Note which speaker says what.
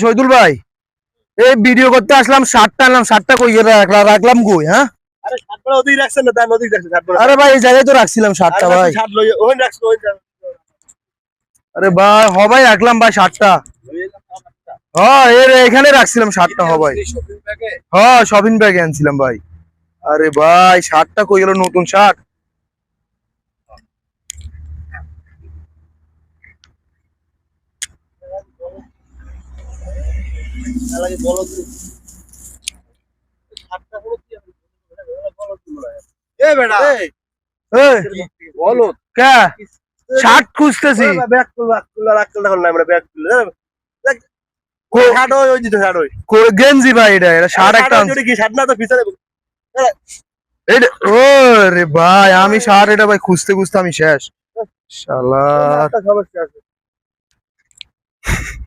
Speaker 1: শহীদুল ভাই, এই ভিডিও করতে আসলাম, শার্টটা আনলাম, শার্টটা কই রাখলাম কই? হ্যাঁ,
Speaker 2: আরে শার্টটা ওদিকে রাখছেন না, তাই ওদিকে রাখছেন শার্টটা।
Speaker 1: আরে ভাই এই জায়গায় তো রাখছিলাম শার্টটা ভাই।
Speaker 2: শার্ট লই ওখানে রাখছেন ওখানে।
Speaker 1: আরে ভাই হবাই রাখলাম ভাই শার্টটা। হ্যাঁ এখানে রাখছিলাম শার্টটা হবাই। হ্যাঁ শপিং ব্যাগে আনছিলাম ভাই। আরে ভাই শার্টটা কই গেল? নতুন শার্ট।
Speaker 2: লাগে বলো তুমি শার্টটা হলো কি বলো তুমি। এ বেটা বলো
Speaker 1: কে শার্ট খুঁজতেছি।
Speaker 2: ব্যাগ খুললা রাখতে না আমরা ব্যাগ খুললে শার্ট ওই দিতে শার্ট ওই
Speaker 1: গেঞ্জি ভাই, এটা শার্ট একটা
Speaker 2: কি শার্ট না তো পিছনে
Speaker 1: ও রে ভাই, আমি শার্ট এটা ভাই খুঁজতে খুঁজতে আমি শেষ। শালা
Speaker 2: সমস্যা আছে।